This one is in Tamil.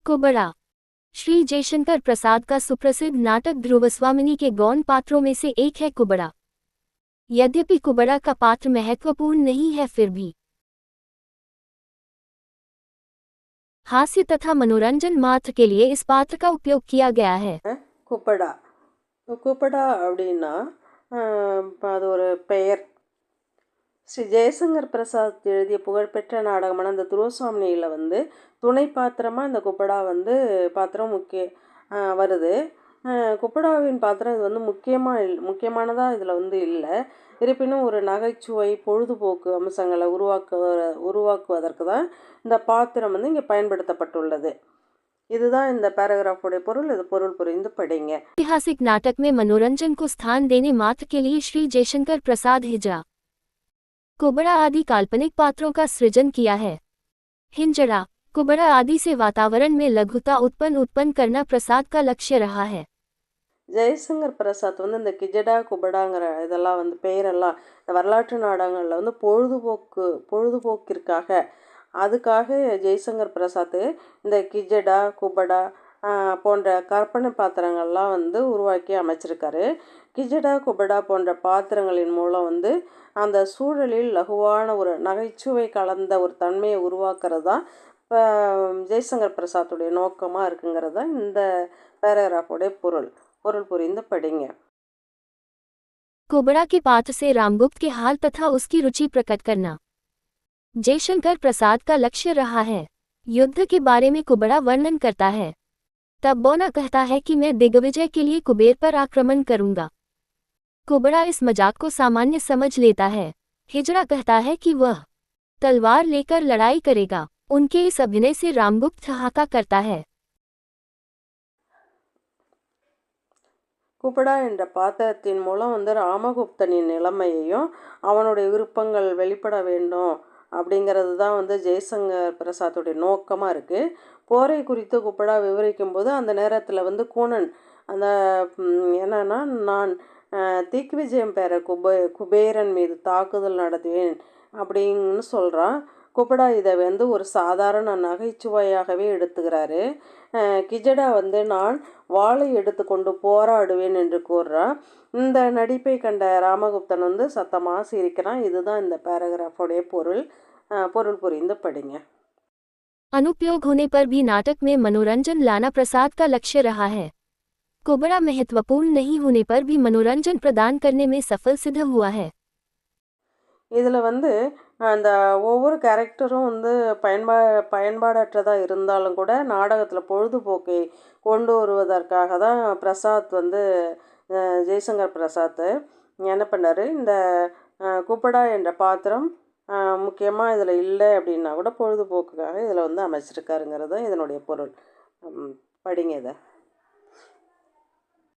कुबड़ा। श्री जयशंकर प्रसाद का सुप्रसिद्ध नाटक ध्रुवस्वामिनी के गौण पात्रों में से एक है कुबड़ा। यद्यपि कुबड़ा का पात्र महत्वपूर्ण नहीं है, फिर भी हास्य तथा मनोरंजन मात्र के लिए इस पात्र का उपयोग किया गया है। कुपड़ा कुपड़ा அப்படின்னா அது ஒரு பெயர். ஸ்ரீ ஜெயசங்கர் பிரசாத் எழுதிய புகழ்பெற்ற நாடகமான அந்த துருவசுவாமினியில் வந்து துணை பாத்திரமாக இந்த குப்படா வந்து பாத்திரம் வருது. குப்படாவின் பாத்திரம் இது வந்து முக்கியமானதாக இதில் வந்து இல்லை. இருப்பினும் ஒரு நகைச்சுவை பொழுதுபோக்கு அம்சங்களை உருவாக்குவதற்கு தான் இந்த பாத்திரம் வந்து இங்கே பயன்படுத்தப்பட்டுள்ளது. இதுதான் இந்த पैराग्राफोடைய பொருள். இது பொருள் புரிந்து படிங்க. ऐतिहासिक नाटक में मनोरंजन को स्थान देने मात्र के लिए श्री जयशंकर प्रसाद हिजड़ा, कुबड़ा आदि काल्पनिक पात्रों का सृजन किया है। हिंजड़ा, कुबड़ा आदि से वातावरण में लघुता उत्पन्न करना प्रसाद का लक्ष्य रहा है। ஜெயசங்கர் பிரசாத் வந்து இந்த கிஜடா குபடாங்கிற இதெல்லாம் வந்து பெயரெல்லாம் இந்த வரலாற்று நாடகங்களில் வந்து பொழுதுபோக்கிற்காக அதுக்காக ஜெய்சங்கர் பிரசாத் இந்த கிஜடா குபடா போன்ற கற்பனை பாத்திரங்கள்லாம் வந்து உருவாக்கி அமைச்சிருக்காரு. கிஜடா குபடா போன்ற பாத்திரங்களின் மூலம் வந்து அந்த சூழலில் லகுவான ஒரு நகைச்சுவை கலந்த ஒரு தன்மையை உருவாக்குறது தான் இப்போ ஜெய்சங்கர் பிரசாத்துடைய நோக்கமாக இருக்குங்கிறது தான் இந்த பேராகிராஃபோடைய பொருள் புரிந்து படிங்க. कुबड़ा के पात्र से रामगुप्त के हाल तथा उसकी रुचि प्रकट करना जयशंकर प्रसाद का लक्ष्य रहा है। युद्ध के बारे में कुबड़ा वर्णन करता है। तब बोना कहता है कि मैं दिग्विजय के लिए कुबेर पर आक्रमण करूंगा। कुबड़ा इस मजाक को सामान्य समझ लेता है। हिजड़ा कहता है कि वह तलवार लेकर लड़ाई करेगा। उनके इस अभिनय से रामगुप्त ठहाका करता है। குபடா என்ற பாத்திரத்தின் மூலம் வந்து ராமகுப்தனின் நிலைமையையும் அவனுடைய விருப்பங்கள் வெளிப்பட வேண்டும் அப்படிங்கிறது தான் வந்து ஜெய்சங்கர் பிரசாத்துடைய நோக்கமாக இருக்குது. போரை குறித்து குபடா விவரிக்கும் போது அந்த நேரத்தில் வந்து கூனன் அந்த என்னன்னா நான் திக்விஜயம் பெற குபேரன் மீது தாக்குதல் நடத்துவேன் அப்படின்னு சொல்கிறான். குபடா இதை வந்து ஒரு சாதாரண நகைச்சுவையாகவே எடுத்துக்கிறாரு. கிஜடா வந்து நான் வாளை எடுத்துக்கொண்டு போராடுவேன் என்று கூறுறான். இந்த நடிப்பை கண்ட ராமகுப்தன் வந்து சத்தமாக சிரிக்கிறான். இதுதான் இந்த पैराग्राफோடைய பொருள் புரிந்து படிங்க. अनुपयोग होने पर भी नाटक में मनोरंजन लाना प्रसाद का लक्ष्य रहा है। कुबड़ा महत्वपूर्ण नहीं होने पर भी मनोरंजन प्रदान करने में सफल सिद्ध हुआ है। இதில் வந்து அந்த ஒவ்வொரு கேரக்டரும் வந்து பயன்பாடற்றதாக இருந்தாலும் கூட நாடகத்தில் பொழுதுபோக்கை கொண்டு வருவதற்காக தான் பிரசாத் வந்து ஜெய்சங்கர் பிரசாத் என்ன பண்ணார், இந்த குப்படா என்ற பாத்திரம் முக்கியமாக இதில் இல்லை அப்படின்னா கூட பொழுதுபோக்குக்காக இதில் வந்து அமைச்சிருக்காருங்கிறது தான் இதனுடைய பொருள். படிங்க இதை.